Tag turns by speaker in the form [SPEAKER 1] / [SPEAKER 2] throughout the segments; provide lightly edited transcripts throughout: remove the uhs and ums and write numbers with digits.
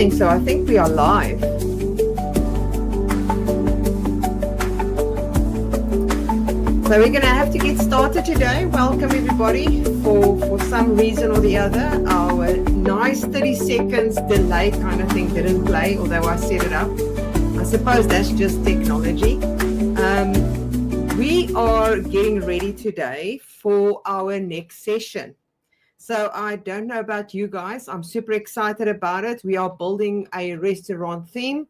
[SPEAKER 1] think so. I think we are live. So we're going to have to get started today. Welcome everybody. For some reason or the other, our nice 30 seconds delay kind of thing didn't play, although I set it up. I suppose that's just technology. We are getting ready today for our next session. So I don't know about you guys. I'm super excited about it. We are building a restaurant theme.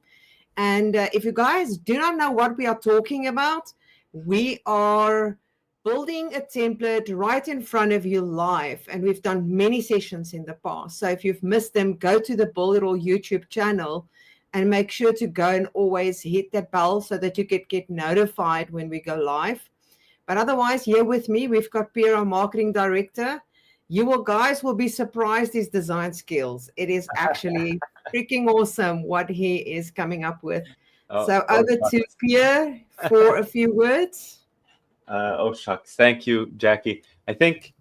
[SPEAKER 1] And if you guys do not know what we are talking about, we are building a template right in front of you live. And we've done many sessions in the past. So if you've missed them, go to the Builderall YouTube channel and make sure to go and always hit that bell so that you could get notified when we go live. But otherwise, here with me, we've got Pierre, our marketing director. You guys will be surprised his design skills. It is actually freaking awesome what he is coming up with. So over to Pierre for a few words.
[SPEAKER 2] Shucks. Thank you, Jackie. I think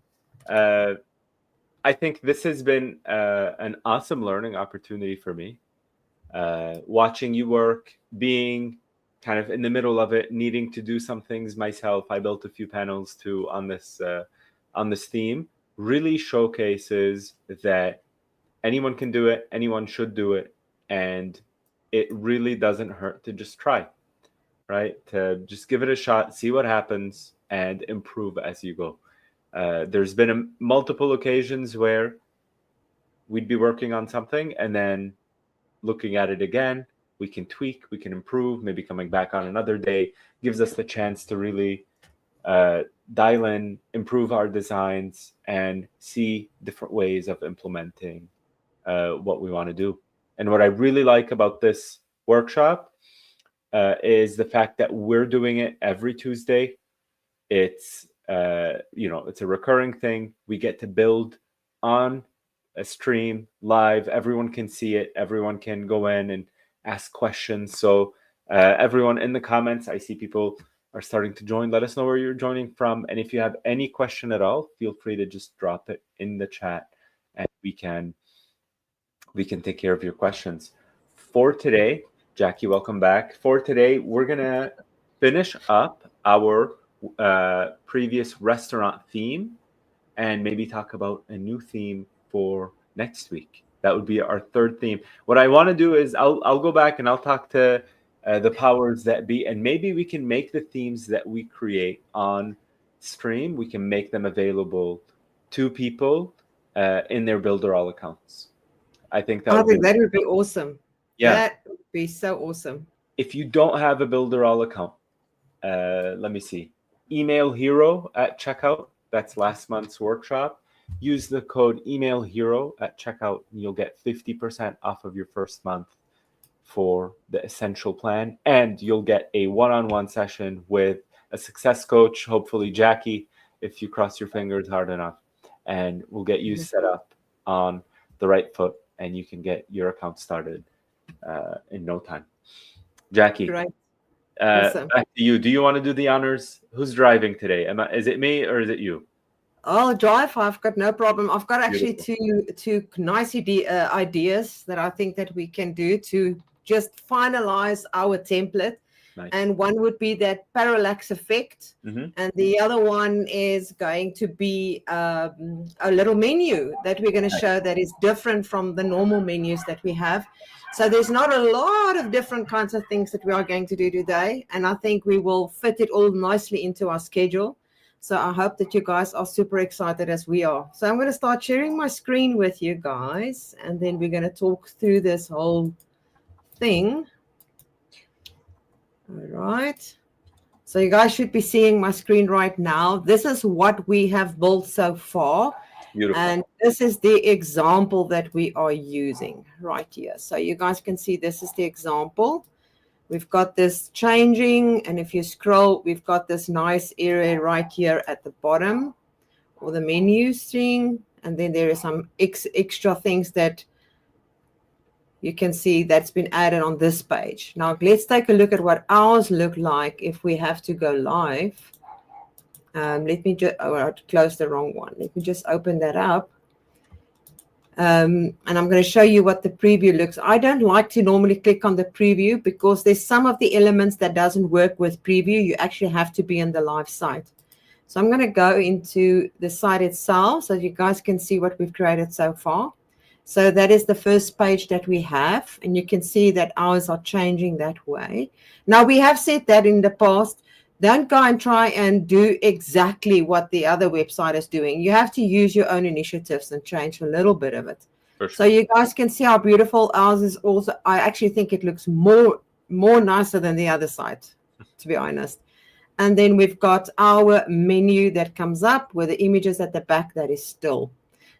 [SPEAKER 2] this has been an awesome learning opportunity for me. Watching you work, being kind of in the middle of it, needing to do some things myself. I built a few panels too on this theme. Really showcases that anyone can do it, anyone should do it, and it really doesn't hurt to just try, right? To just give it a shot, see what happens, and improve as you go. There's been multiple occasions where we'd be working on something and then looking at it again, we can tweak, we can improve, maybe coming back on another day gives us the chance to really dial in, improve our designs, and see different ways of implementing what we want to do. And what I really like about this workshop is the fact that we're doing it every Tuesday. It's it's a recurring thing. We get to build on a stream live. Everyone can see it. Everyone can go in and ask questions. So everyone in the comments, I see people are starting to join. Let us know where you're joining from. And if you have any question at all, feel free to just drop it in the chat and we can take care of your questions. For today, Jackie, welcome back. For today, we're going to finish up our previous restaurant theme and maybe talk about a new theme for next week. That would be our third theme. What I want to do is I'll go back and I'll talk to the powers that be, and maybe we can make the themes that we create on stream, we can make them available to people in their Builderall accounts. I think that would be
[SPEAKER 1] awesome.
[SPEAKER 2] Yeah,
[SPEAKER 1] that would be so awesome.
[SPEAKER 2] If you don't have a Builderall account, let me see. Email Hero at checkout. That's last month's workshop. Use the code Email Hero at checkout, and you'll get 50% off of your first month for the essential plan, and you'll get a one-on-one session with a success coach, hopefully Jackie, if you cross your fingers hard enough, and we'll get you set up on the right foot, and you can get your account started in no time. Jackie,
[SPEAKER 1] Great.
[SPEAKER 2] Awesome. Back to you. Do you want to do the honors? Who's driving today? Is it me or is it you?
[SPEAKER 1] I'll drive. I've got no problem. I've got actually two nice ideas that I think that we can do to just finalize our template. Nice. And one would be that parallax effect. Mm-hmm. And the other one is going to be a little menu that we're going to show that is different from the normal menus that we have. So there's not a lot of different kinds of things that we are going to do today. And I think we will fit it all nicely into our schedule. So I hope that you guys are super excited as we are. So I'm going to start sharing my screen with you guys, and then we're going to talk through this whole thing. All right. So you guys should be seeing my screen right now. This is what we have built so far. Beautiful. And this is the example that we are using right here. So you guys can see this is the example. We've got this changing, and if you scroll, we've got this nice area right here at the bottom, or the menu string, and then there are some extra things that you can see that's been added on this page. Now let's take a look at what ours look like if we have to go live. Let me just, I closed the wrong one. Let me just open that up. And I'm going to show you what the preview looks. I don't like to normally click on the preview because there's some of the elements that doesn't work with preview. You actually have to be in the live site. So I'm going to go into the site itself so you guys can see what we've created so far. So that is the first page that we have, and you can see that ours are changing that way. Now, we have said that in the past, don't go and try and do exactly what the other website is doing. You have to use your own initiatives and change a little bit of it.
[SPEAKER 2] For sure.
[SPEAKER 1] So you guys can see how beautiful ours is also. I actually think it looks more nicer than the other site, to be honest. And then we've got our menu that comes up with the images at the back that is still.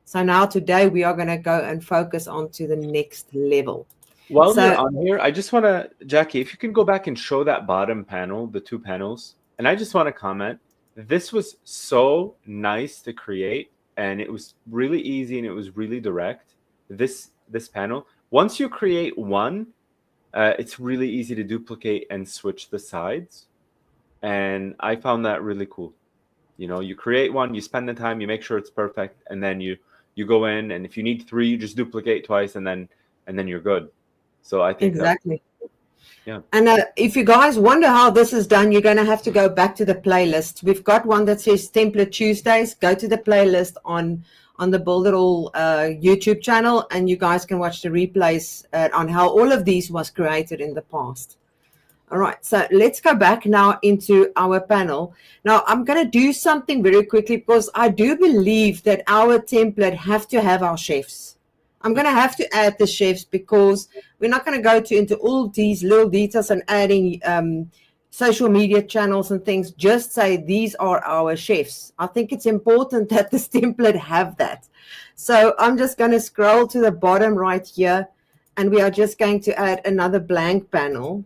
[SPEAKER 1] So now today we are going to go and focus on to the next level.
[SPEAKER 2] While you're on here, I just want to, Jackie, if you can go back and show that bottom panel, the two panels, and I just want to comment, this was so nice to create, and it was really easy and it was really direct. This panel, once you create one, it's really easy to duplicate and switch the sides, and I found that really cool. You know, you create one, you spend the time, you make sure it's perfect, and then you go in, and if you need 3, you just duplicate twice, and then you're good. So I think
[SPEAKER 1] exactly.
[SPEAKER 2] Yeah.
[SPEAKER 1] And if you guys wonder how this is done, you're going to have to go back to the playlist. We've got one that says Template Tuesdays. Go to the playlist on the Builderall YouTube channel, and you guys can watch the replays on how all of these was created in the past. All right, so let's go back now into our panel. Now, I'm going to do something very quickly because I do believe that our template have to have our chefs. I'm going to have to add the chefs because we're not going to go into all these little details and adding social media channels and things. Just say these are our chefs. I think it's important that this template have that. So I'm just going to scroll to the bottom right here, and we are just going to add another blank panel.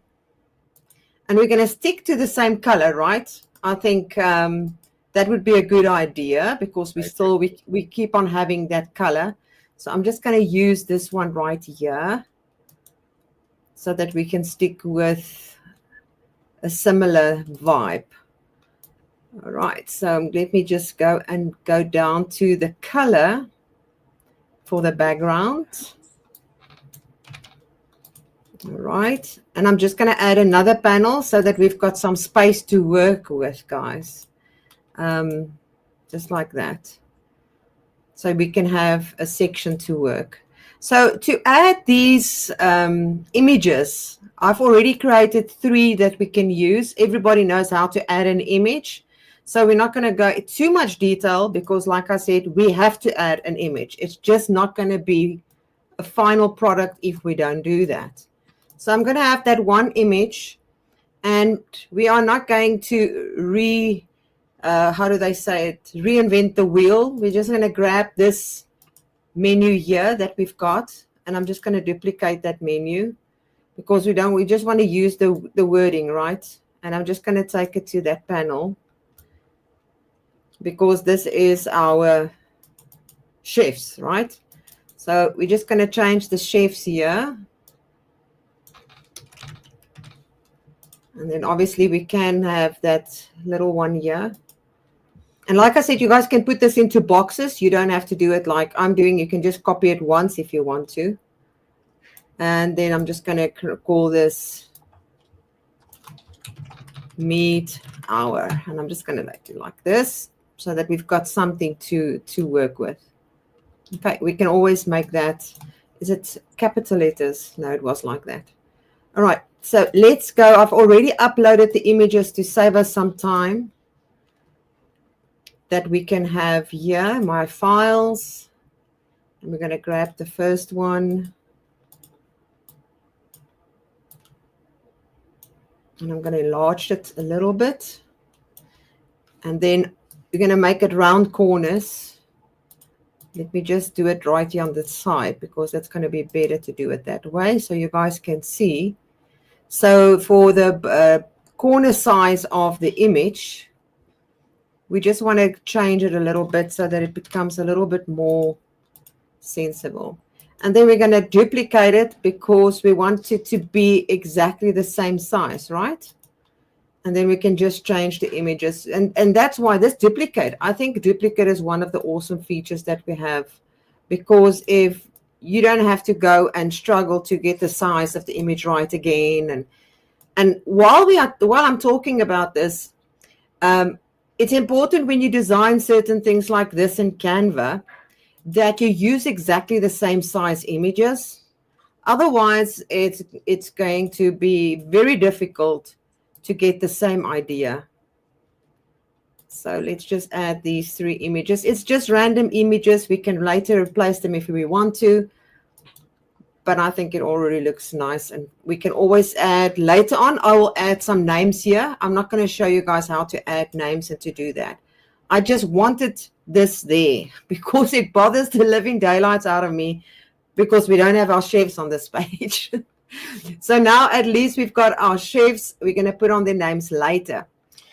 [SPEAKER 1] And we're going to stick to the same color, right? I think that would be a good idea because we keep on having that color. So I'm just going to use this one right here so that we can stick with a similar vibe. All right, so let me just go down to the color for the background. All right, and I'm just going to add another panel so that we've got some space to work with, guys. Just like that. So we can have a section to work. So to add these images, I've already created 3 that we can use. Everybody knows how to add an image. So we're not going to go into too much detail because, like I said, we have to add an image. It's just not going to be a final product if we don't do that. So I'm going to have that one image, and we are not going to how do they say it? Reinvent the wheel. We're just going to grab this menu here that we've got, and I'm just going to duplicate that menu because we just want to use the wording, right? And I'm just going to take it to that panel because this is our chefs, right? So we're just going to change the chefs here. And then obviously we can have that little one here. And like I said, you guys can put this into boxes. You don't have to do it like I'm doing. You can just copy it once if you want to. And then I'm just going to call this meat hour. And I'm just going to do like this so that we've got something to work with. Okay, we can always make that. Is it capital letters? No, it was like that. All right, so let's go. I've already uploaded the images to save us some time. That we can have here, my files. And we're going to grab the first one. And I'm going to enlarge it a little bit. And then we're going to make it round corners. Let me just do it right here on the side because that's going to be better to do it that way so you guys can see. So for the corner size of the image, we just want to change it a little bit so that it becomes a little bit more sensible. And then we're going to duplicate it because we want it to be exactly the same size, right? And then we can just change the images. And that's why this duplicate, I think duplicate is one of the awesome features that we have because if you don't have to go and struggle to get the size of the image right again. And while I'm talking about this, it's important when you design certain things like this in Canva that you use exactly the same size images. Otherwise, it's going to be very difficult to get the same idea. So let's just add these 3 images. It's just random images. We can later replace them if we want to. But I think it already looks nice. And we can always add, later on, I will add some names here. I'm not going to show you guys how to add names and to do that. I just wanted this there because it bothers the living daylights out of me because we don't have our chefs on this page. So now at least we've got our chefs. We're going to put on their names later.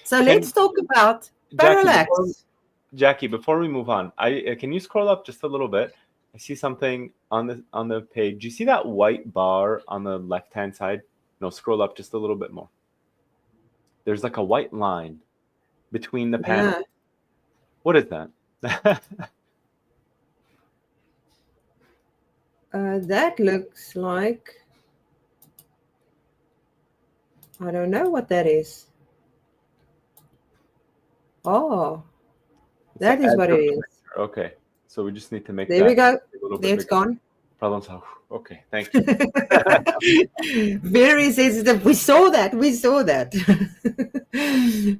[SPEAKER 1] So let's talk about parallax.
[SPEAKER 2] Jackie, before we move on, can you scroll up just a little bit? I see something on the page. Do you see that white bar on the left-hand side? No, scroll up just a little bit more. There's like a white line between the panels. Yeah. What is that?
[SPEAKER 1] That looks like, I don't know what that is. Oh, that is what it is.
[SPEAKER 2] Okay, so we just need to make
[SPEAKER 1] there we go. There it's gone.
[SPEAKER 2] Problem solved. Okay, thank you.
[SPEAKER 1] Very sensitive. We saw that.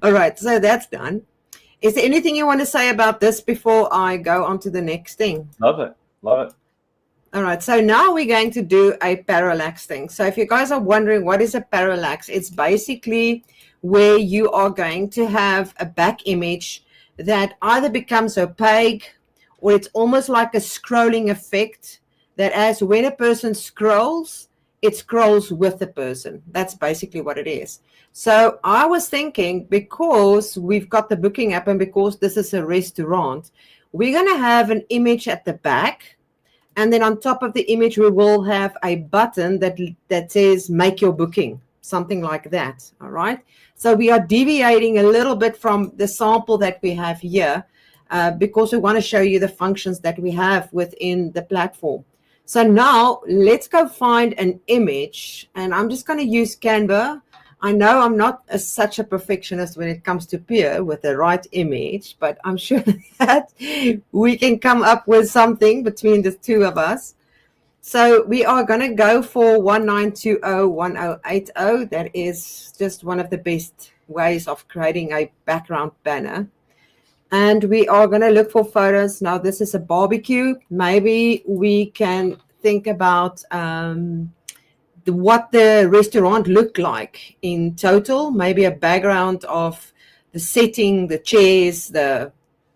[SPEAKER 1] All right, so that's done. Is there anything you want to say about this before I go on to the next thing?
[SPEAKER 2] Love it.
[SPEAKER 1] All right, so now we're going to do a parallax thing. So if you guys are wondering what is a parallax, it's basically where you are going to have a back image that either becomes opaque or it's almost like a scrolling effect that as when a person scrolls, it scrolls with the person. That's basically what it is. So I was thinking, because we've got the booking app and because this is a restaurant, we're going to have an image at the back. And then on top of the image, we will have a button that says, make your booking, something like that. All right. So we are deviating a little bit from the sample that we have here because we want to show you the functions that we have within the platform. So now let's go find an image. And I'm just going to use Canva. I know I'm not such a perfectionist when it comes to Pierre with the right image, but I'm sure that we can come up with something between the two of us. So we are going to go for 19201080. That is just one of the best ways of creating a background banner. And we are going to look for photos. Now, this is a barbecue. Maybe we can think about what the restaurant looked like in total, maybe a background of the setting, the chairs,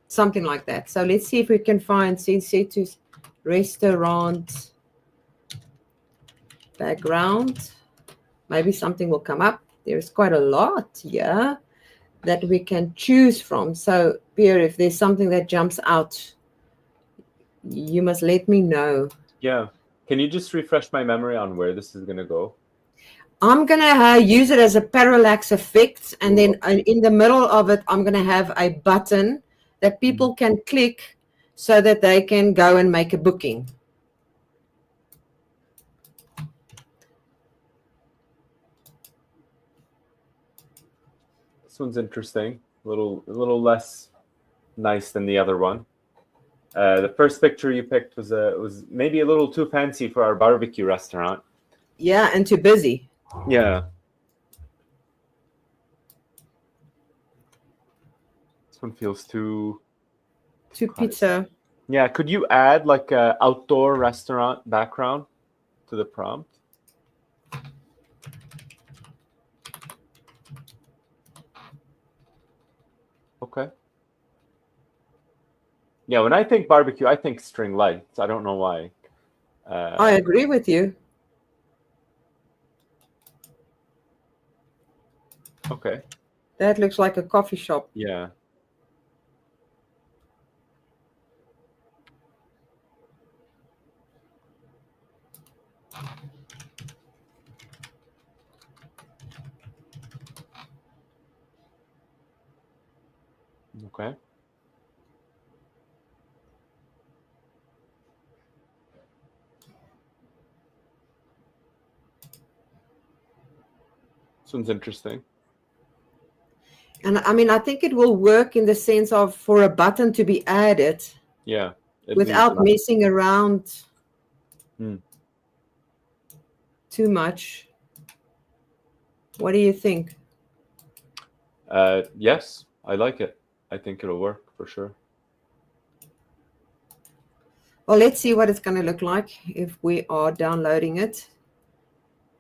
[SPEAKER 1] something like that. So let's see if we can find Sensetu's restaurant background. Maybe something will come up. There's quite a lot here that we can choose from. So Pierre, if there's something that jumps out, you must let me know.
[SPEAKER 2] Yeah. Can you just refresh my memory on where this is going to go?
[SPEAKER 1] I'm going to use it as a parallax effect. And then in the middle of it, I'm going to have a button that people can click so that they can go and make a booking.
[SPEAKER 2] This one's interesting. A little less nice than the other one. The first picture you picked was maybe a little too fancy for our barbecue restaurant.
[SPEAKER 1] Yeah, and too busy.
[SPEAKER 2] Yeah. This one feels too
[SPEAKER 1] pizza.
[SPEAKER 2] Yeah, could you add like a outdoor restaurant background to the prompt? Okay. Yeah, when I think barbecue, I think string lights. I don't know why.
[SPEAKER 1] I agree with you.
[SPEAKER 2] Okay.
[SPEAKER 1] That looks like a coffee shop.
[SPEAKER 2] Yeah. Okay. This one's interesting.
[SPEAKER 1] And I mean, I think it will work in the sense of for a button to be added
[SPEAKER 2] Yeah. It leaves
[SPEAKER 1] without messing around too much. What do you think?
[SPEAKER 2] Yes, I like it. I think it'll work for sure.
[SPEAKER 1] Well, let's see what it's going to look like if we are downloading it.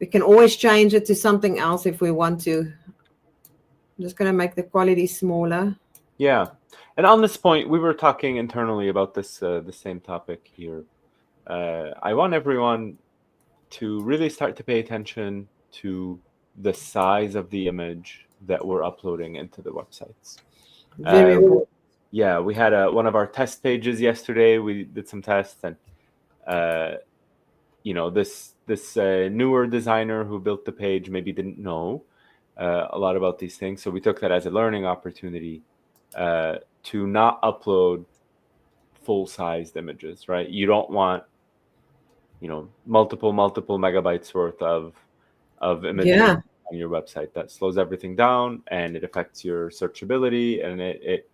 [SPEAKER 1] We can always change it to something else if we want to. I'm just going to make the quality smaller.
[SPEAKER 2] Yeah. And on this point, we were talking internally about this the same topic here. I want everyone to really start to pay attention to the size of the image that we're uploading into the websites.
[SPEAKER 1] Very important.
[SPEAKER 2] Yeah, we had one of our test pages yesterday. We did some tests, and this newer designer who built the page maybe didn't know a lot about these things. So we took that as a learning opportunity to not upload full-sized images, right? You don't want, multiple megabytes worth of images on your website. That slows everything down, and it affects your searchability, and it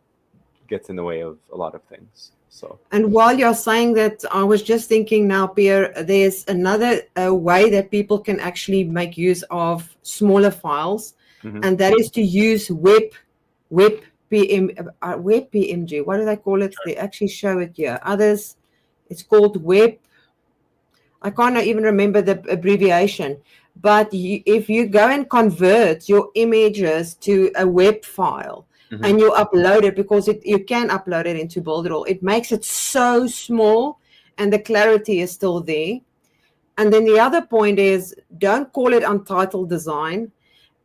[SPEAKER 2] gets in the way of a lot of things. So.
[SPEAKER 1] And while you're saying that, I was just thinking now, Pierre, there's another way that people can actually make use of smaller files, and that is to use WebPMG. What do they call it? They actually show it here. Others, it's called web. I can't even remember the abbreviation. But if you go and convert your images to a web file, and you upload it, because you can upload it into Builderall, it makes it so small and the clarity is still there. And then the other point is, don't call it untitled design,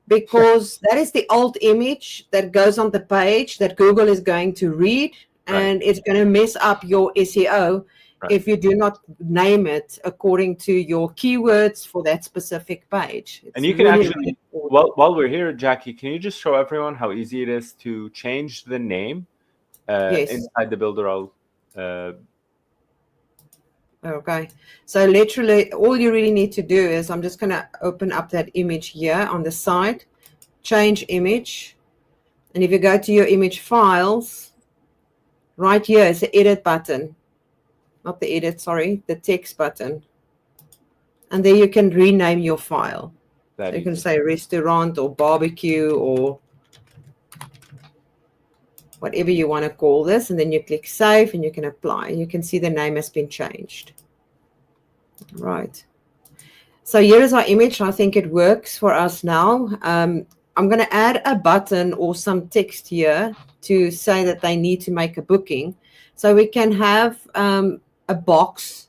[SPEAKER 1] because that is the old image that goes on the page that Google is going to read, and it's going to mess up your SEO if you do not name it according to your keywords for that specific page.
[SPEAKER 2] And you can actually, while we're here, Jackie, can you just show everyone how easy it is to change the name inside the Builderall?
[SPEAKER 1] Okay, so literally all you really need to do is, I'm just going to open up that image here on the side, change image, and if you go to your image files, right here is the edit button. Not the edit, sorry, the text button. And there you can rename your file. So you can say restaurant or barbecue or whatever you want to call this. And then you click save and you can apply. You can see the name has been changed. Right. So here is our image. I think it works for us now. I'm going to add a button or some text here to say that they need to make a booking. So we can have a box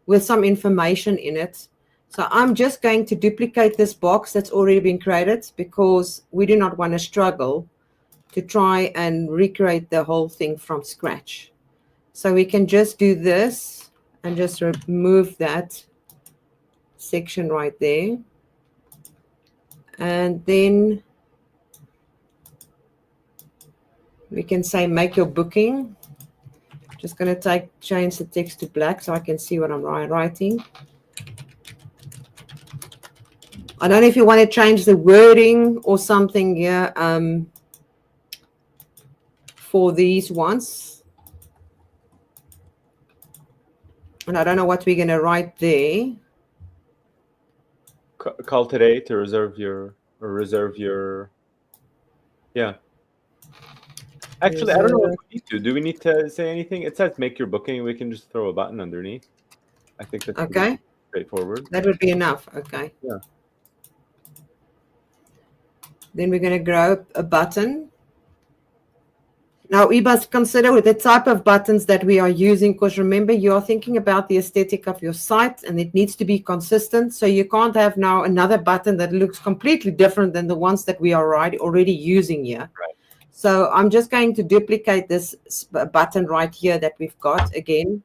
[SPEAKER 1] with some information in it. So I'm just going to duplicate this box that's already been created, because we do not want to struggle to try and recreate the whole thing from scratch. So we can just do this and just remove that section right there. And then we can say make your booking. Just going to change the text to black so I can see what I'm writing. I don't know if you want to change the wording or something here for these ones. And I don't know what we're going to write there.
[SPEAKER 2] Call today to reserve your, yeah. Actually, I don't know if we need to. Do we need to say anything? It says make your booking. We can just throw a button underneath. I think that's
[SPEAKER 1] okay.
[SPEAKER 2] Straightforward.
[SPEAKER 1] That would be enough. Okay.
[SPEAKER 2] Yeah.
[SPEAKER 1] Then we're going to grow a button. Now, we must consider the type of buttons that we are using, because remember, you are thinking about the aesthetic of your site and it needs to be consistent. So you can't have now another button that looks completely different than the ones that we are already using here.
[SPEAKER 2] Right.
[SPEAKER 1] So I'm just going to duplicate this button right here that we've got again.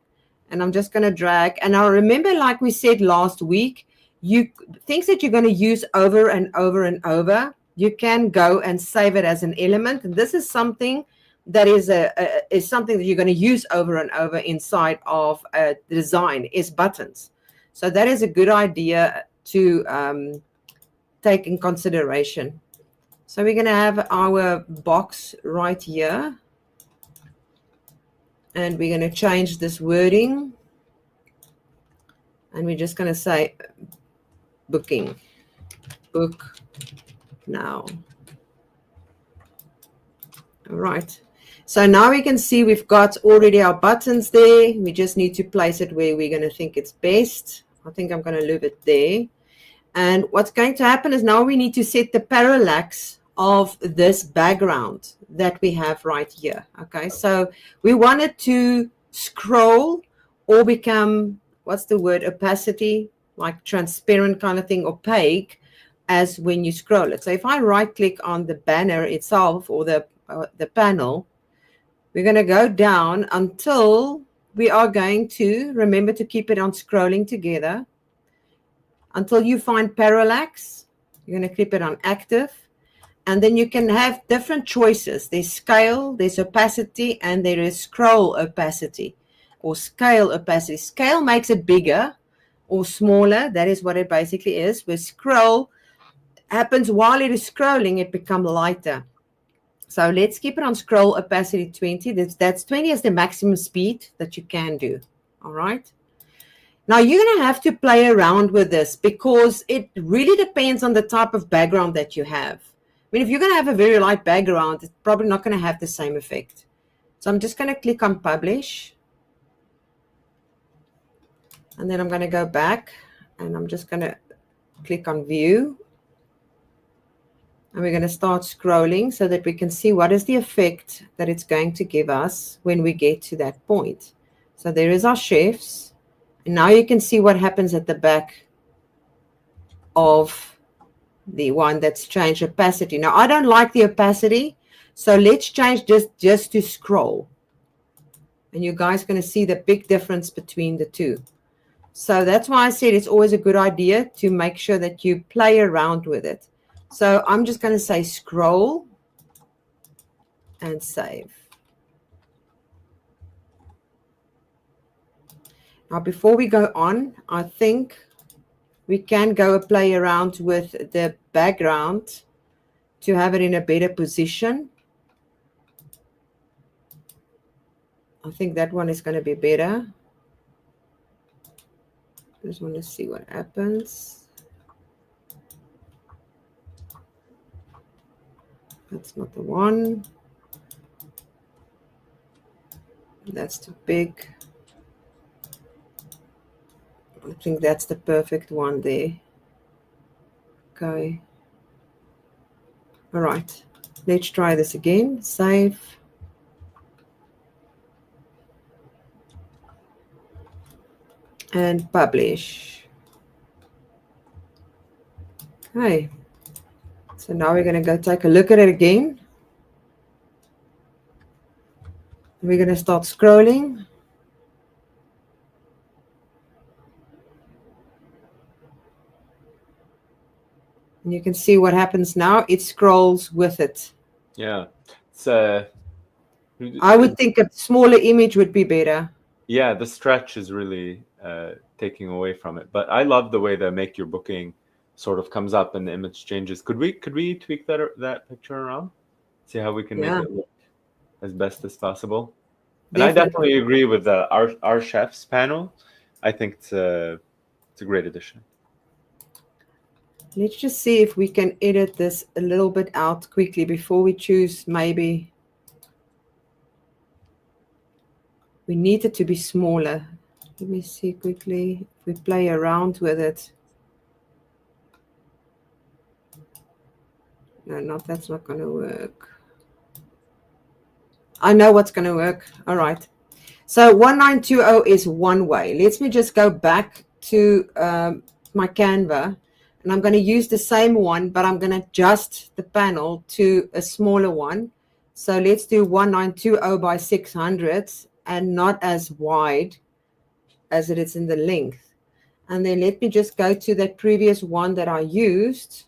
[SPEAKER 1] And I'm just going to drag. And now remember, like we said last week, things that you're going to use over and over and over, you can go and save it as an element. And this is something that is something that you're going to use over and over inside of a design, is buttons. So that is a good idea to take in consideration. So we're going to have our box right here. And we're going to change this wording. And we're just going to say booking. Book now. All right. So now we can see we've got already our buttons there. We just need to place it where we're going to think it's best. I think I'm going to leave it there. And what's going to happen is now we need to set the parallax of this background that we have right here. Okay, so we want it to scroll or become, what's the word, opacity, like transparent kind of thing, opaque, as when you scroll it. So if I right click on the banner itself or the panel, we're going to go down until we are going to remember to keep it on scrolling together until you find parallax. You're going to keep it on active, and then you can have different choices. There's scale, there's opacity, and there is scroll opacity or scale opacity. Scale makes it bigger or smaller. That is what it basically is. With scroll happens while it is scrolling, it becomes lighter. So let's keep it on scroll opacity 20. That's 20 is the maximum speed that you can do. All right. Now you're going to have to play around with this because it really depends on the type of background that you have. I mean, if you're going to have a very light background, it's probably not going to have the same effect. So I'm just going to click on publish. And then I'm going to go back and I'm just going to click on view. And we're going to start scrolling so that we can see what is the effect that it's going to give us when we get to that point. So there is our chefs. And now you can see what happens at the back of the one that's changed opacity. Now, I don't like the opacity, so let's change just to scroll. And you guys are going to see the big difference between the two. So that's why I said it's always a good idea to make sure that you play around with it. So I'm just going to say scroll and save. Now, before we go on, I think we can go play around with the background to have it in a better position. I think that one is going to be better. Just want to see what happens. That's not the one. That's too big. I think that's the perfect one there. Okay. All right. Let's try this again. Save. And publish. Okay. So now we're going to go take a look at it again. We're going to start scrolling. And you can see what happens now. It scrolls with it.
[SPEAKER 2] Yeah. It's
[SPEAKER 1] I would think a smaller image would be better.
[SPEAKER 2] Yeah, the stretch is really taking away from it. But I love the way the make your booking sort of comes up and the image changes. Could we tweak that picture around? See how we can make it look as best as possible. And I definitely agree with our chefs panel. I think it's a great addition.
[SPEAKER 1] Let's just see if we can edit this a little bit out quickly before we choose. Maybe we need it to be smaller. Let me see quickly if we play around with it. No, that's not going to work. I know what's going to work. All right. So 1920 is one way. Let me just go back to my Canva. And I'm going to use the same one, but I'm going to adjust the panel to a smaller one. So let's do 1920 by 600 and not as wide as it is in the length. And then let me just go to that previous one that I used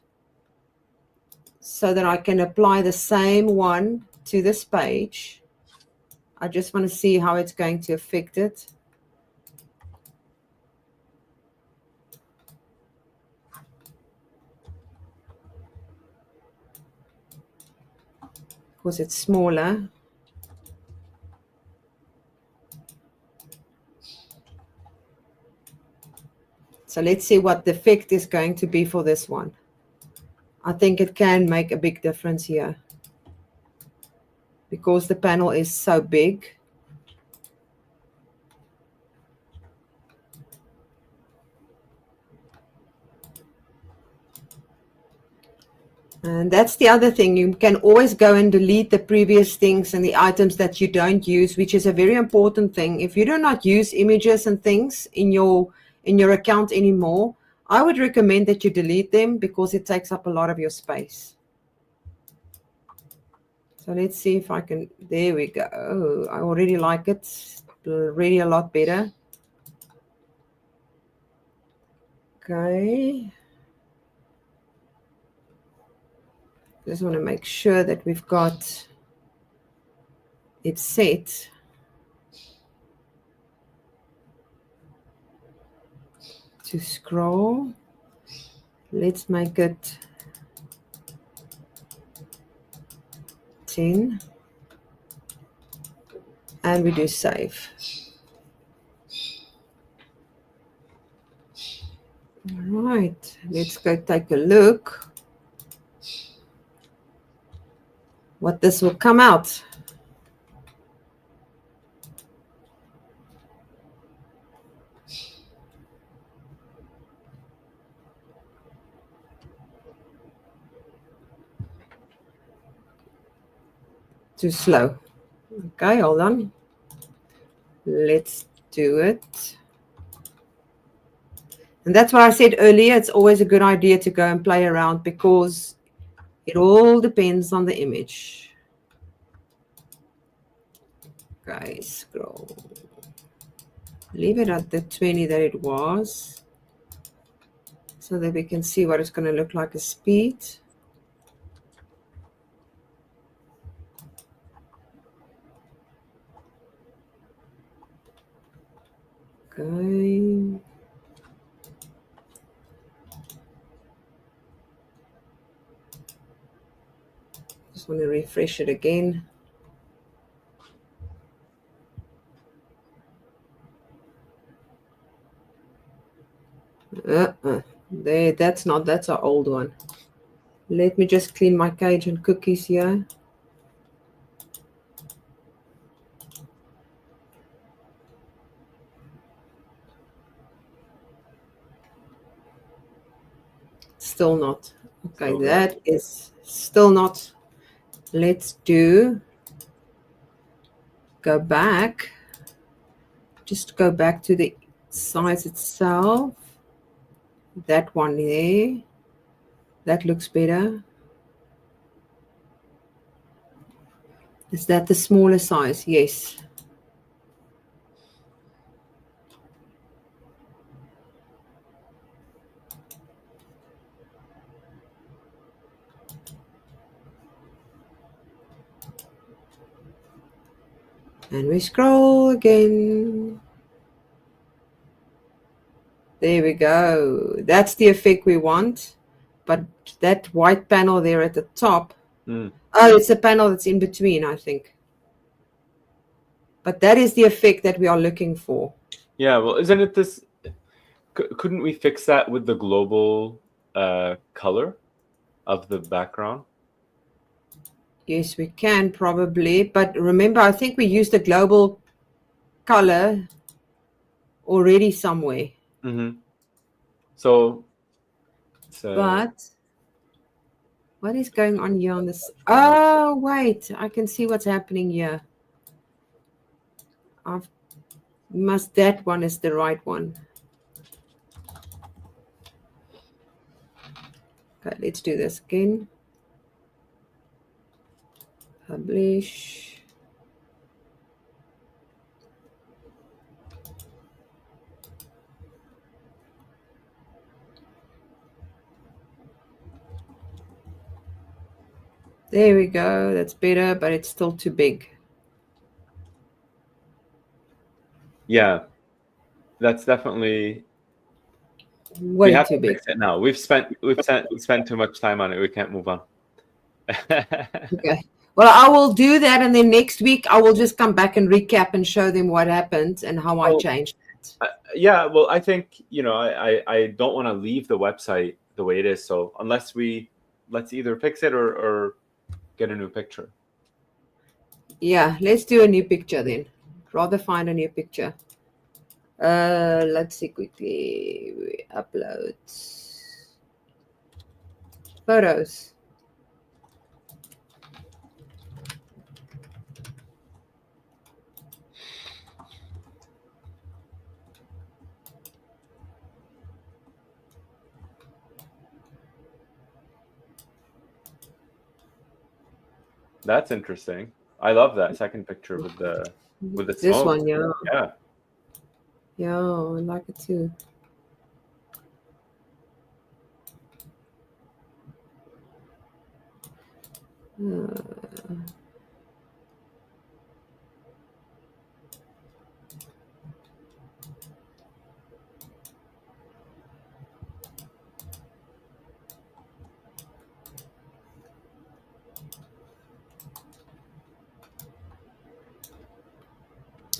[SPEAKER 1] so that I can apply the same one to this page. I just want to see how it's going to affect it. because it's smaller. So let's see what the effect is going to be for this one. I think it can make a big difference here because the panel is so big. And that's the other thing. You can always go and delete the previous things and the items that you don't use, which is a very important thing. If you do not use images and things in your account anymore, I would recommend that you delete them because it takes up a lot of your space. So let's see if I can, there we go. Oh, I already like it. It's already a lot better. Okay. Just want to make sure that we've got it set. To scroll. Let's make it 10. And we do save. All right, let's go take a look what this will come out. Too slow. Okay, hold on. Let's do it. And that's what I said earlier. It's always a good idea to go and play around because it all depends on the image. Okay, scroll. Leave it at the 20 that it was so that we can see what it's going to look like as speed. Okay. Just want to refresh it again. There, that's our old one. Let me just clean my Cajun cookies here. Still not. Okay, still that is still not. Let's do, go back. Just go back to the size itself. That one there. That looks better. Is that the smaller size? Yes. And we scroll again. There we go. That's the effect we want. But that white panel there at the top, oh, it's a panel that's in between, I think. But that is the effect that we are looking for.
[SPEAKER 2] Yeah, well, isn't it this? Couldn't we fix that with the global color of the background?
[SPEAKER 1] Yes, we can probably. But remember, I think we used the global color already somewhere.
[SPEAKER 2] Mm-hmm. So,
[SPEAKER 1] but what is going on here on this? Oh, wait, I can see what's happening here. That one is the right one. Okay, let's do this again. Publish. There we go. That's better, but it's still too big.
[SPEAKER 2] Yeah, that's definitely
[SPEAKER 1] way
[SPEAKER 2] we have
[SPEAKER 1] too
[SPEAKER 2] to
[SPEAKER 1] big.
[SPEAKER 2] Fix it now. We've spent too much time on it. We can't move on.
[SPEAKER 1] Okay. Well, I will do that, and then next week I will just come back and recap and show them what happened and how I
[SPEAKER 2] Well,
[SPEAKER 1] changed it.
[SPEAKER 2] yeah, well, I think, I don't want to leave the website the way it is. So let's either fix it or get a new picture.
[SPEAKER 1] Yeah, let's do a new picture then. Rather find a new picture. Let's see quickly. Upload photos.
[SPEAKER 2] That's interesting. I love that second picture with the
[SPEAKER 1] This
[SPEAKER 2] smoke.
[SPEAKER 1] one, yeah.
[SPEAKER 2] Yeah.
[SPEAKER 1] Yeah, I like it too.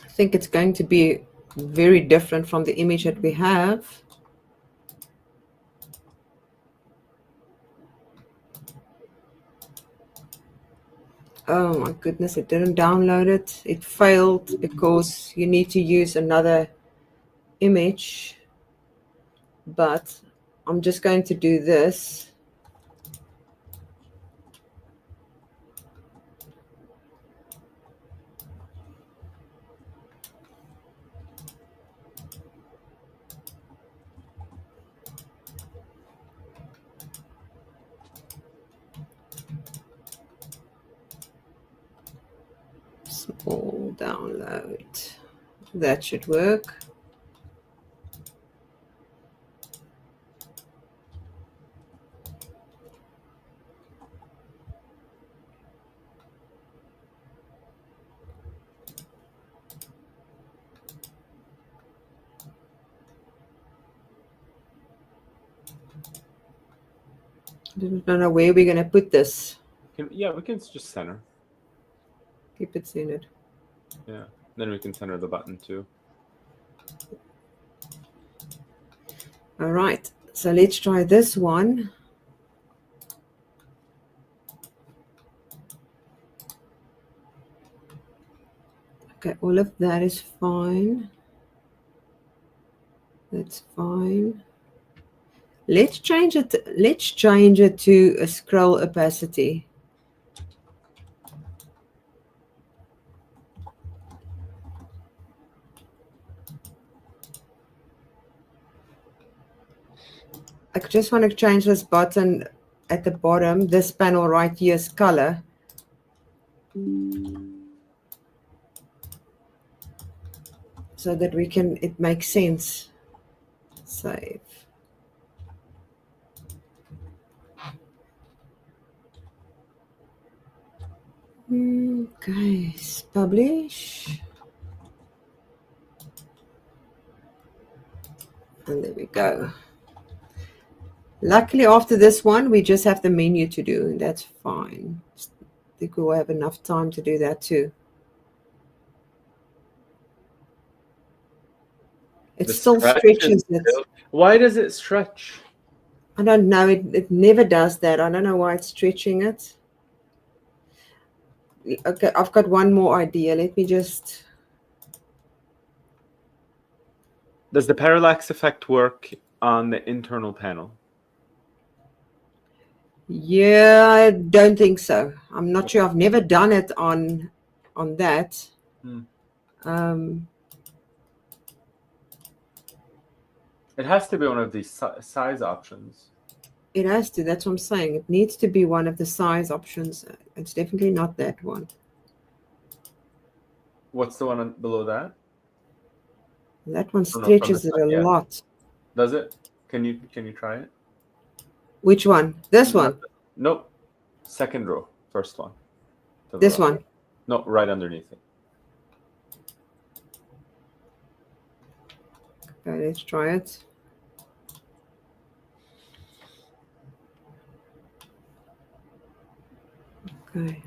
[SPEAKER 1] I think it's going to be very different from the image that we have. Oh my goodness, it didn't download it. It failed because you need to use another image. But I'm just going to do this. Small download. That should work. I don't know where we're going to put this.
[SPEAKER 2] Yeah, we can just center.
[SPEAKER 1] Keep it centered.
[SPEAKER 2] Yeah. Then we can center the button too.
[SPEAKER 1] All right. So let's try this one. Okay, all of that is fine. That's fine. Let's change it. Let's change it to a scroll opacity. I just want to change this button at the bottom. This panel right here is color. So that it makes sense. Save. Okay, publish. And there we go. Luckily, after this one, we just have the menu to do, and that's fine. I think we'll have enough time to do that too. It still stretches it.
[SPEAKER 2] Why does it stretch?
[SPEAKER 1] I don't know. It never does that. I don't know why it's stretching it. Okay, I've got one more idea. Let me just...
[SPEAKER 2] Does the parallax effect work on the internal panel?
[SPEAKER 1] Yeah, I don't think so. I'm not sure. I've never done it on that.
[SPEAKER 2] It has to be one of these size options.
[SPEAKER 1] It has to. That's what I'm saying. It needs to be one of the size options. It's definitely not that one.
[SPEAKER 2] What's the one below that?
[SPEAKER 1] That one stretches it a lot.
[SPEAKER 2] Does it? Can you try it?
[SPEAKER 1] Which one? This one?
[SPEAKER 2] Nope. Second row. First one.
[SPEAKER 1] This one?
[SPEAKER 2] No, right underneath it.
[SPEAKER 1] Okay, let's try it. Okay.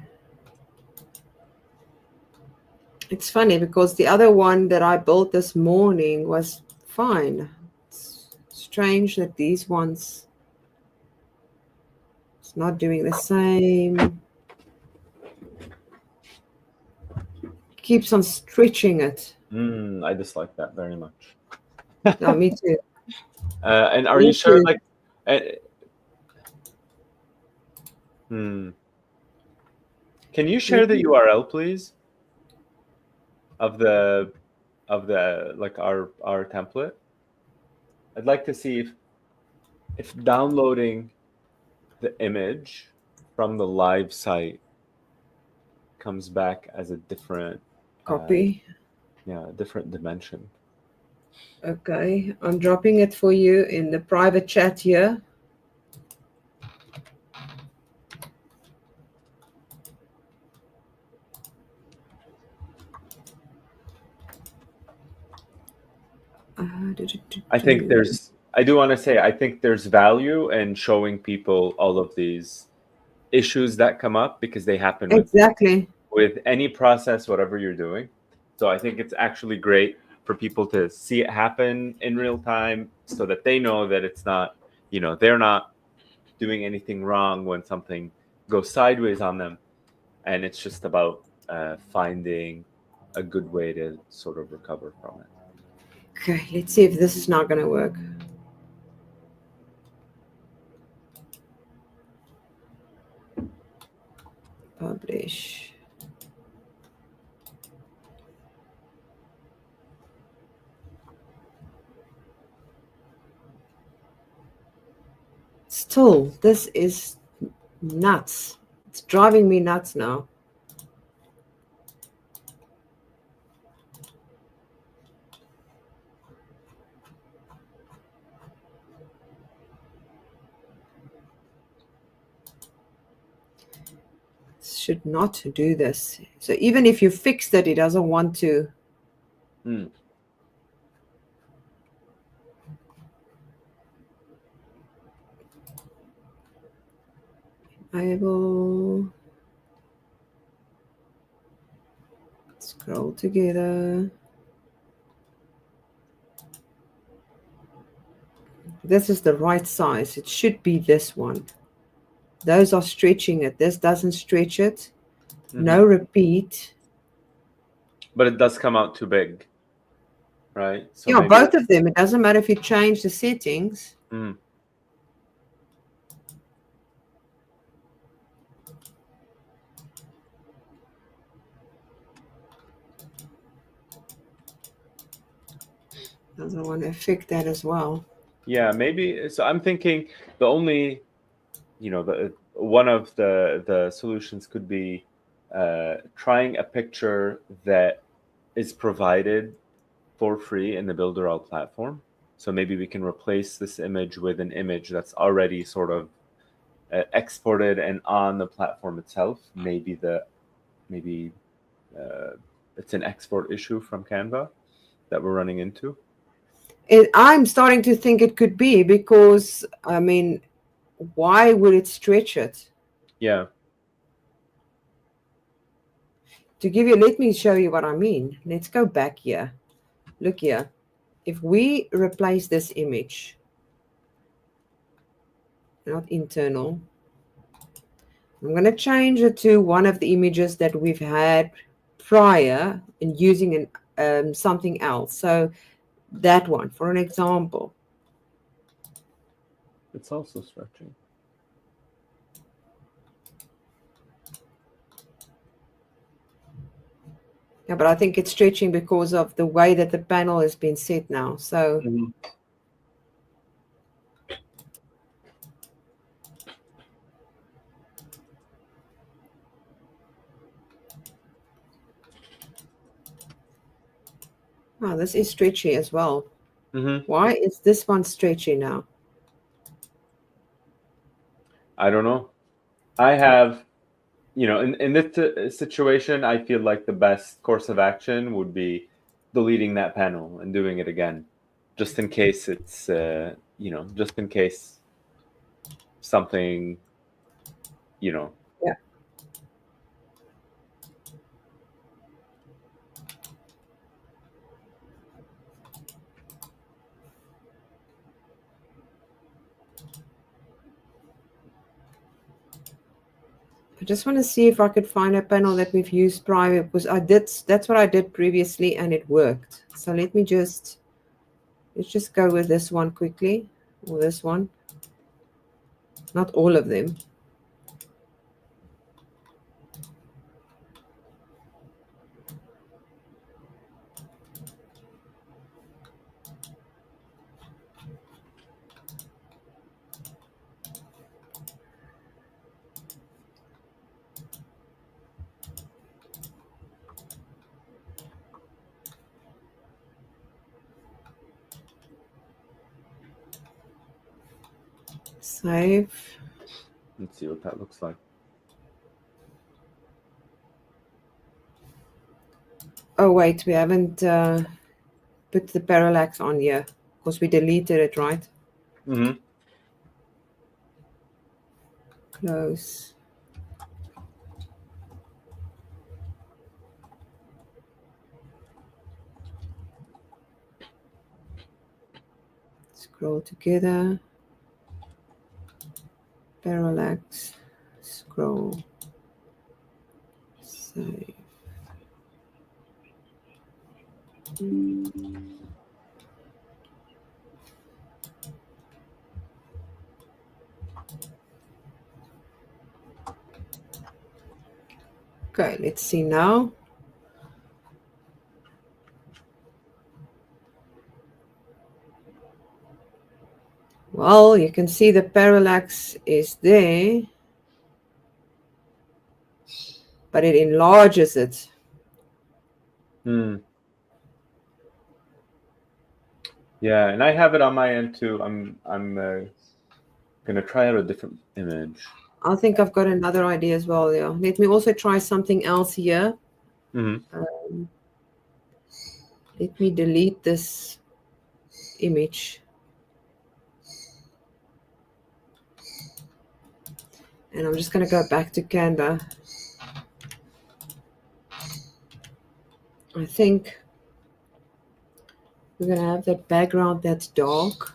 [SPEAKER 1] It's funny because the other one that I built this morning was fine. It's strange that these ones it's not doing the same. Keeps on stretching it.
[SPEAKER 2] I dislike that very much.
[SPEAKER 1] No, me too.
[SPEAKER 2] And are you
[SPEAKER 1] Me
[SPEAKER 2] sure?
[SPEAKER 1] too.
[SPEAKER 2] Like, can you share the URL, please, of the like our template? I'd like to see if downloading the image from the live site comes back as a different
[SPEAKER 1] Copy.
[SPEAKER 2] different dimension.
[SPEAKER 1] Okay, I'm dropping it for you in the private chat here.
[SPEAKER 2] I think I do want to say, I think there's value in showing people all of these issues that come up because they happen with any process, whatever you're doing. So I think it's actually great for people to see it happen in real time so that they know that it's not, they're not doing anything wrong when something goes sideways on them. And it's just about finding a good way to sort of recover from it.
[SPEAKER 1] Okay, let's see if this is not going to work. Publish. Still, this is nuts. It's driving me nuts now. Should not do this. So even if you fixed it, it doesn't want to. I will scroll together. This is the right size. It should be this one. Those are stretching it. This doesn't stretch it. No repeat.
[SPEAKER 2] But it does come out too big, right? So
[SPEAKER 1] yeah, both of them. It doesn't matter if you change the settings. Doesn't want to affect that as well.
[SPEAKER 2] Yeah, maybe. So I'm thinking the only, one of the solutions could be trying a picture that is provided for free in the Builderall platform. So maybe we can replace this image with an image that's already sort of exported and on the platform itself. Maybe it's an export issue from Canva that we're running into.
[SPEAKER 1] I'm starting to think it could be because, I mean, why would it stretch it?
[SPEAKER 2] Yeah.
[SPEAKER 1] To give you, let me show you what I mean. Let's go back here. Look here. If we replace this image, not internal, I'm going to change it to one of the images that we've had prior and using something else. So that one, for an example.
[SPEAKER 2] It's also stretching.
[SPEAKER 1] Yeah, but I think it's stretching because of the way that the panel has been set now. So oh, this is stretchy as well. Why is this one stretchy now?
[SPEAKER 2] I don't know. I have, in this situation, I feel like the best course of action would be deleting that panel and doing it again, just in case it's, just in case something,
[SPEAKER 1] Yeah. I just want to see if I could find a panel that we've used prior, because that's what I did previously and it worked. So let's just go with this one quickly, or this one. Not all of them. Save.
[SPEAKER 2] Let's see what that looks like.
[SPEAKER 1] Oh wait, we haven't put the parallax on here because we deleted it, right?
[SPEAKER 2] Mm-hmm.
[SPEAKER 1] Close. Scroll together. Parallax. Scroll. Save. Okay, let's see now. Well, you can see the parallax is there, but it enlarges it.
[SPEAKER 2] Yeah, and I have it on my end too. I'm gonna try out a different image.
[SPEAKER 1] I think I've got another idea as well. Yeah, let me also try something else here.
[SPEAKER 2] Mm-hmm.
[SPEAKER 1] Let me delete this image. And I'm just going to go back to Canva. I think we're going to have that background that's dark.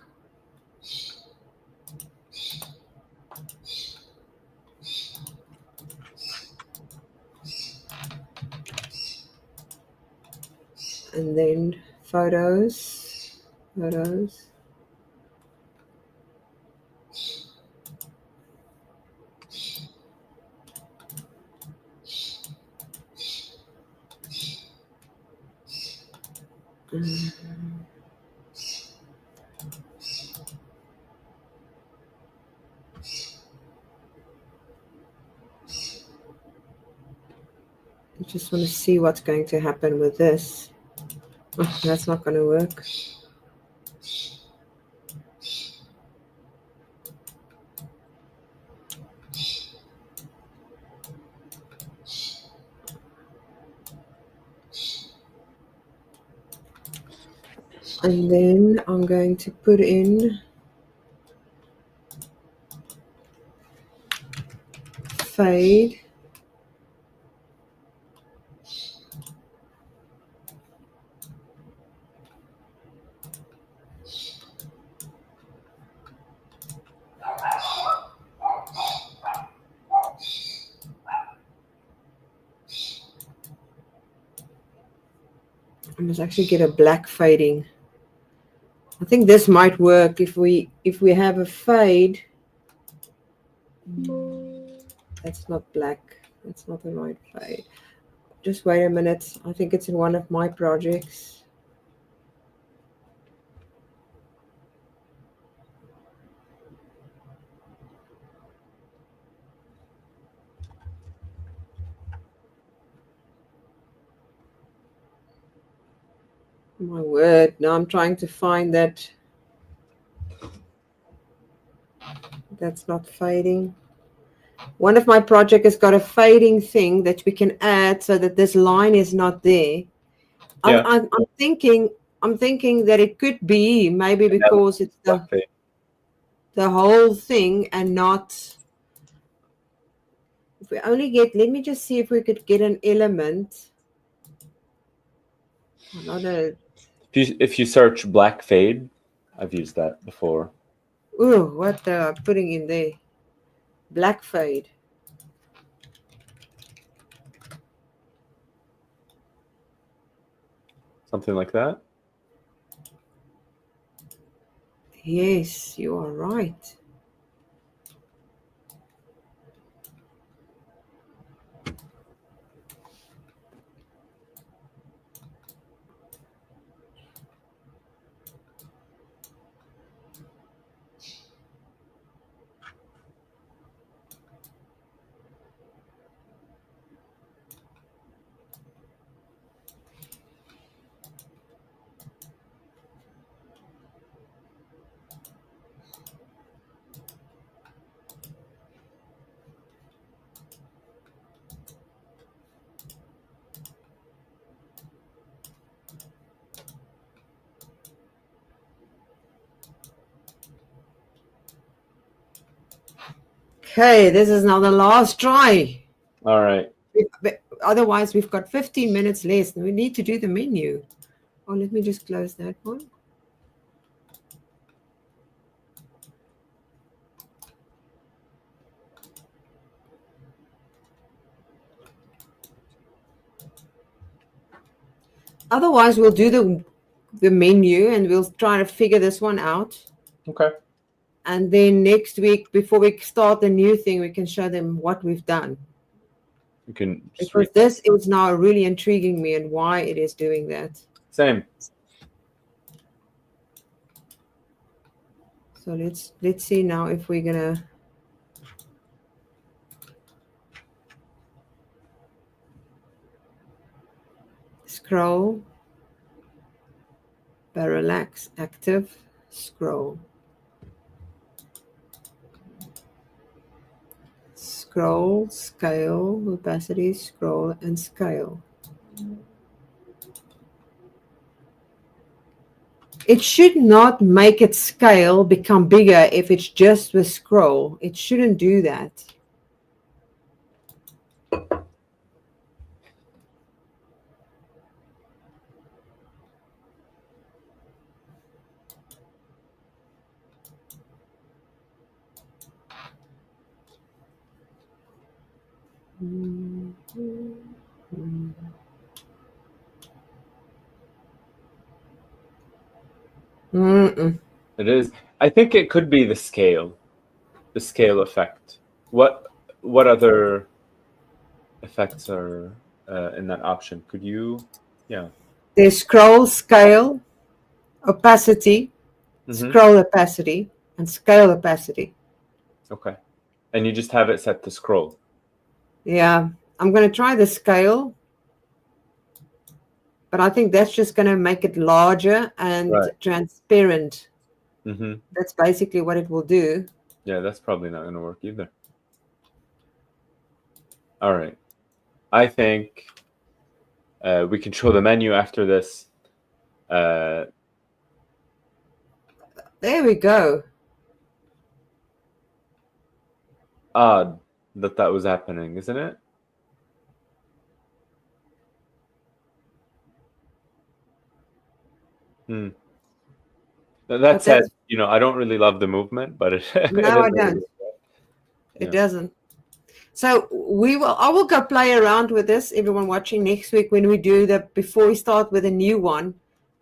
[SPEAKER 1] And then photos. I just want to see what's going to happen with this. Oh, that's not going to work. And then I'm going to put in fade. I must actually get a black fading. I think this might work if we have a fade. That's not black. That's not the right fade. Just wait a minute. I think it's in one of my projects. My word. Now I'm trying to find that. That's not fading. One of my projects has got a fading thing that we can add so that this line is not there.
[SPEAKER 2] Yeah.
[SPEAKER 1] I'm thinking that it could be maybe because it's the whole thing and not. If we only get, let me just see if we could get an element.
[SPEAKER 2] If you search black fade, I've used that before.
[SPEAKER 1] Ooh, what they're putting in there? Black fade.
[SPEAKER 2] Something like that.
[SPEAKER 1] Yes, you are right. Okay, this is now the last try.
[SPEAKER 2] All right.
[SPEAKER 1] Otherwise, we've got 15 minutes less and we need to do the menu. Oh, let me just close that one. Otherwise, we'll do the menu and we'll try to figure this one out.
[SPEAKER 2] Okay.
[SPEAKER 1] And then next week, before we start the new thing, we can show them what we've done.
[SPEAKER 2] You can just
[SPEAKER 1] because this is now really intriguing me and why it is doing that.
[SPEAKER 2] Same.
[SPEAKER 1] So let's see now if we're gonna scroll, parallax, active, scroll. Scroll, scale, opacity, scroll, and scale. It should not make its scale become bigger if it's just with scroll. It shouldn't do that. Mm-mm.
[SPEAKER 2] It is. I think it could be the scale effect. What other effects are in that option? Could you? Yeah.
[SPEAKER 1] There's scroll, scale, opacity, scroll opacity, and scale opacity.
[SPEAKER 2] Okay. And you just have it set to scroll.
[SPEAKER 1] Yeah, I'm going to try the scale, but I think that's just going to make it larger and transparent.
[SPEAKER 2] Mm-hmm.
[SPEAKER 1] That's basically what it will do.
[SPEAKER 2] Yeah, that's probably not going to work either. All right. I think we can show the menu after this.
[SPEAKER 1] There we go.
[SPEAKER 2] Odd that was happening, isn't it? That said, I don't really love the movement, but it
[SPEAKER 1] no, I don't. It doesn't. So I will go play around with this. Everyone watching next week when we do before we start with a new one,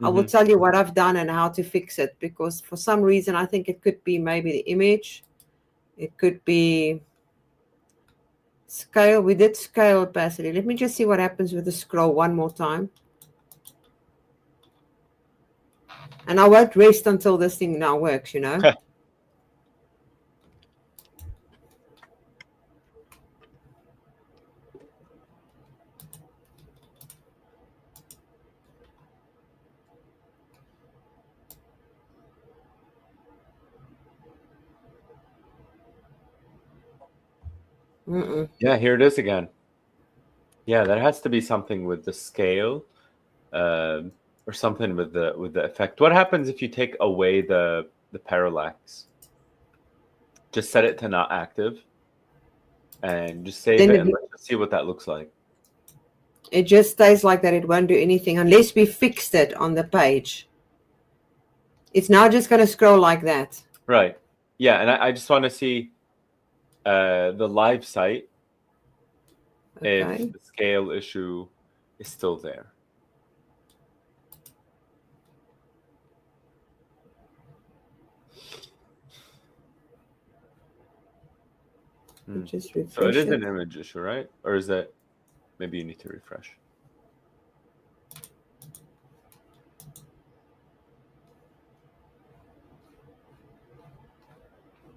[SPEAKER 1] I will tell you what I've done and how to fix it, because for some reason I think it could be maybe the image. It could be scale. We did scale opacity. Let me just see what happens with the scroll one more time. And I won't rest until this thing now works,
[SPEAKER 2] Yeah, here it is again. Yeah, that has to be something with the scale, or something with the effect. What happens if you take away the parallax? Just set it to not active, and just save it, and let's see what that looks like.
[SPEAKER 1] It just stays like that. It won't do anything unless we fixed it on the page. It's now just going to scroll like that.
[SPEAKER 2] Right. Yeah, and I just want to see the live site if the scale issue is still there.
[SPEAKER 1] Just
[SPEAKER 2] So it
[SPEAKER 1] refresh
[SPEAKER 2] is an
[SPEAKER 1] it.
[SPEAKER 2] image issue, right? Or is it maybe you need to refresh?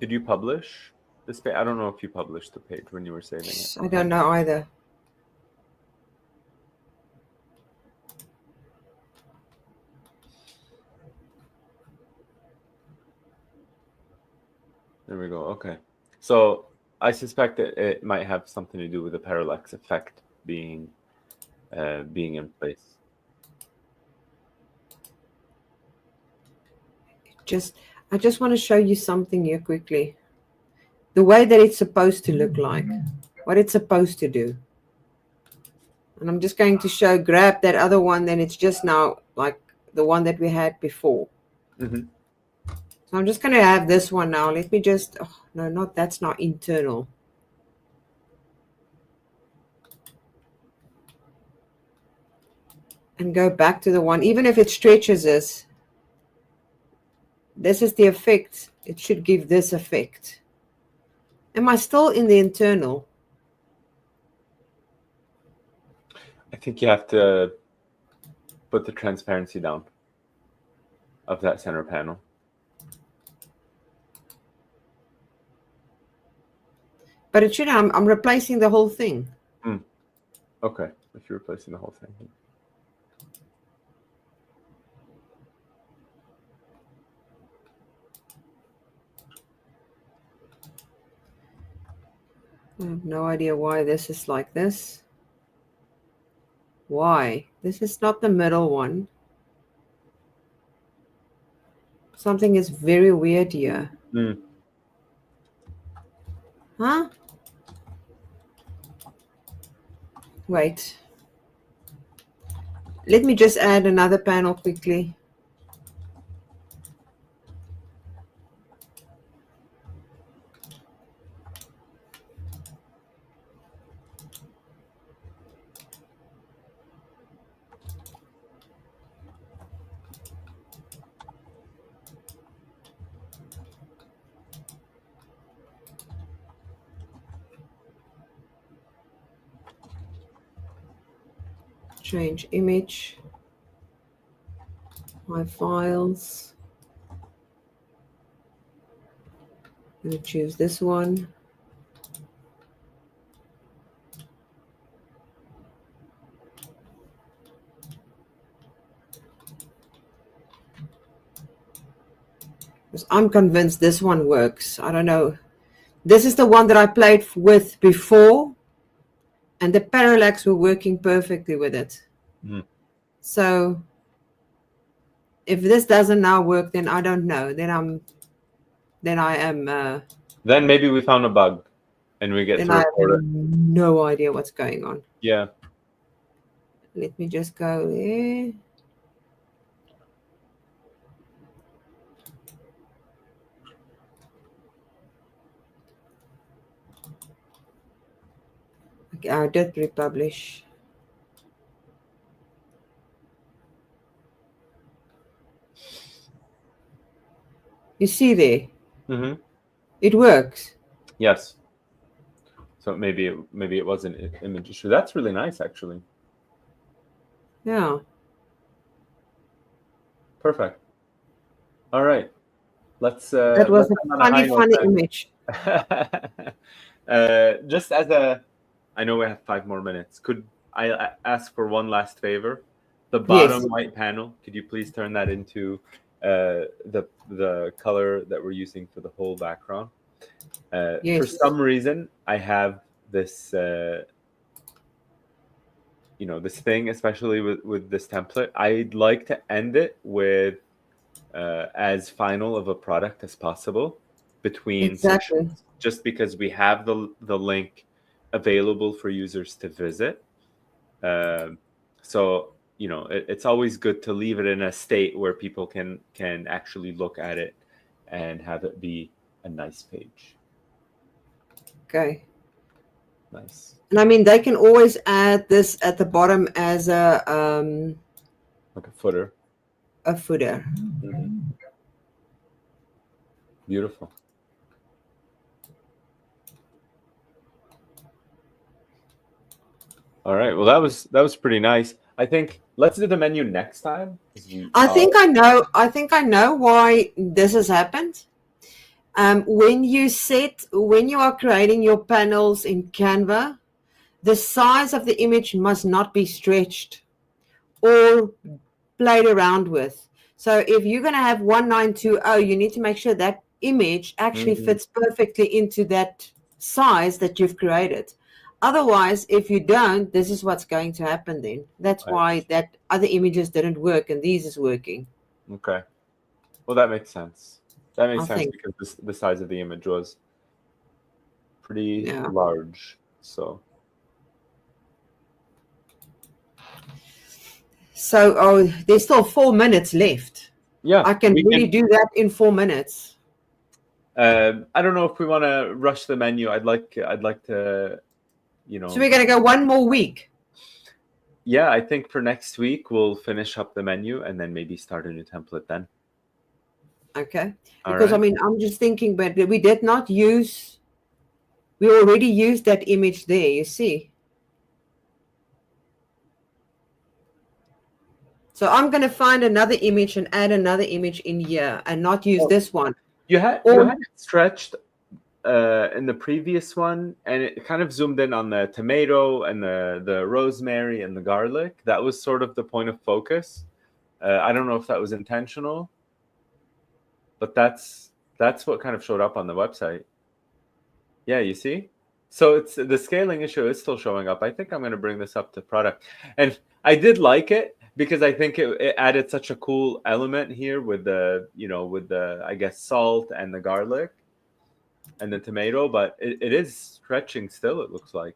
[SPEAKER 2] Did you publish this page? I don't know if you published the page when you were saving it.
[SPEAKER 1] I don't know either.
[SPEAKER 2] There we go. Okay. So I suspect that it might have something to do with the parallax effect being in place.
[SPEAKER 1] I just want to show you something here quickly. The way that it's supposed to look like, what it's supposed to do. And I'm just going to grab that other one, then it's just now like the one that we had before.
[SPEAKER 2] Mm-hmm.
[SPEAKER 1] So I'm just going to have this one now. Let me just, oh, no, that's not internal. And go back to the one, even if it stretches this is the effect. It should give this effect. Am I still in the internal?
[SPEAKER 2] I think you have to put the transparency down of that center panel.
[SPEAKER 1] But it should, I'm replacing the whole thing.
[SPEAKER 2] Okay, if you're replacing the whole thing.
[SPEAKER 1] I have no idea why this is like this. Why? This is not the middle one. Something is very weird here. Huh? Wait. Let me just add another panel quickly. Change image. My files. I'm going to choose this one. Because I'm convinced this one works. I don't know. This is the one that I played with before, and the parallax were working perfectly with it. So if this doesn't now work, then I don't know. Then I am.
[SPEAKER 2] Then maybe we found a bug, and we get
[SPEAKER 1] Then
[SPEAKER 2] to
[SPEAKER 1] I have
[SPEAKER 2] report it.
[SPEAKER 1] no idea what's going on.
[SPEAKER 2] Yeah.
[SPEAKER 1] Let me just go there. Okay, I did republish. You see there?
[SPEAKER 2] Mm-hmm.
[SPEAKER 1] It works.
[SPEAKER 2] Yes. So maybe it was an image issue. That's really nice, actually.
[SPEAKER 1] Yeah.
[SPEAKER 2] Perfect. All right. Let's.
[SPEAKER 1] That was a funny image.
[SPEAKER 2] Just as a, I know we have 5 more minutes. Could I ask for one last favor? The bottom
[SPEAKER 1] Yes.
[SPEAKER 2] white panel. Could you please turn that into the color that we're using for the whole background?
[SPEAKER 1] Yes.
[SPEAKER 2] For some reason, I have this. This thing, especially with this template, I'd like to end it with as final of a product as possible between sections, just because we have the link available for users to visit. So it's always good to leave it in a state where people can actually look at it and have it be a nice page.
[SPEAKER 1] Okay.
[SPEAKER 2] Nice.
[SPEAKER 1] And I mean, they can always add this at the bottom as a
[SPEAKER 2] like a footer.
[SPEAKER 1] A footer.
[SPEAKER 2] Mm-hmm. Beautiful. All right. Well, that was pretty nice. I think let's do the menu next time. 'Cause
[SPEAKER 1] I think I know. I think I know why this has happened. When you are creating your panels in Canva, the size of the image must not be stretched or played around with. So if you're going to have 1920, you need to make sure that image actually fits perfectly into that size that you've created. Otherwise, if you don't, this is what's going to happen then. That's why that other images didn't work and these is working.
[SPEAKER 2] Okay. Well, that makes sense. That makes
[SPEAKER 1] I
[SPEAKER 2] sense
[SPEAKER 1] think.
[SPEAKER 2] because the size of the image was pretty large. So
[SPEAKER 1] There's still 4 minutes left.
[SPEAKER 2] yeah,
[SPEAKER 1] I can really do that in 4 minutes.
[SPEAKER 2] I don't know if we want to rush the menu. I'd like to,
[SPEAKER 1] So we're going to go one more week.
[SPEAKER 2] Yeah, I think for next week we'll finish up the menu and then maybe start a new template then.
[SPEAKER 1] Okay. Because I mean, I'm just thinking, but we did not use. We already used that image there. You see. So I'm going to find another image and add another image in here and not use this one.
[SPEAKER 2] You had it stretched in the previous one, and it kind of zoomed in on the tomato and the rosemary and the garlic. That was sort of the point of focus. I don't know if that was intentional, but that's what kind of showed up on the website. Yeah, you see? So it's the scaling issue is still showing up. I think I'm going to bring this up to product. And I did like it because I think it added such a cool element here with the, I guess, salt and the garlic and the tomato, but it is stretching still, it looks like.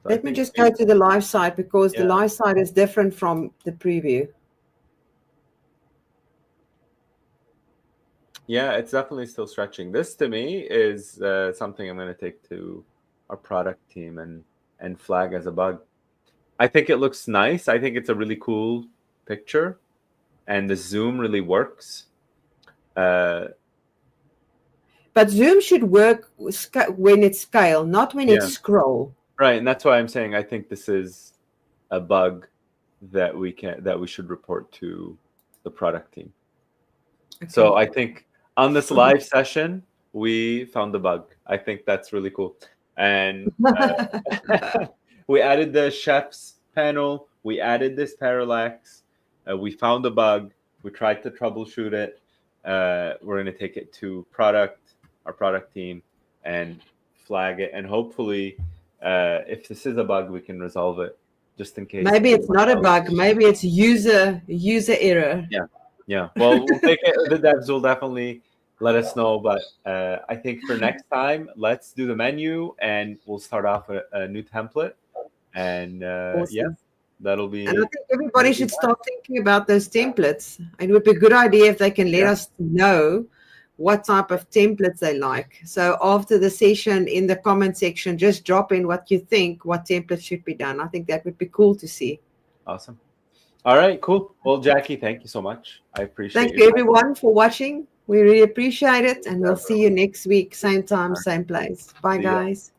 [SPEAKER 2] So
[SPEAKER 1] Let me just go to the live site because the live site is different from the preview.
[SPEAKER 2] Yeah, it's definitely still stretching. This to me is something I'm going to take to our product team and flag as a bug. I think it looks nice. I think it's a really cool picture, and the zoom really works.
[SPEAKER 1] But zoom should work when it's scale, not when it's scroll.
[SPEAKER 2] Right, and that's why I'm saying I think this is a bug that we should report to the product team. Okay. So I think on this live session we found the bug. I think that's really cool, and we added the chef's panel. We added this parallax. We found the bug. We tried to troubleshoot it. We're going to take it to our product team, and flag it. And hopefully, if this is a bug, we can resolve it. Just in case.
[SPEAKER 1] Maybe it's not a bug. Maybe it's user error.
[SPEAKER 2] Yeah. Well, we'll take it. The devs will definitely let us know. But I think for next time, let's do the menu, and we'll start off a new template. And awesome. That'll be.
[SPEAKER 1] And I think everybody should start thinking about those templates. It would be a good idea if they can let us know what type of templates they like. So after the session, in the comment section, just drop in what you think, what templates should be done. I think that would be cool to see.
[SPEAKER 2] Awesome. All right, cool. Well, Jackie, thank you so much. I appreciate it.
[SPEAKER 1] Thank you, everyone, for watching. We really appreciate it. And we'll see you next week, same time, same place. Bye, guys.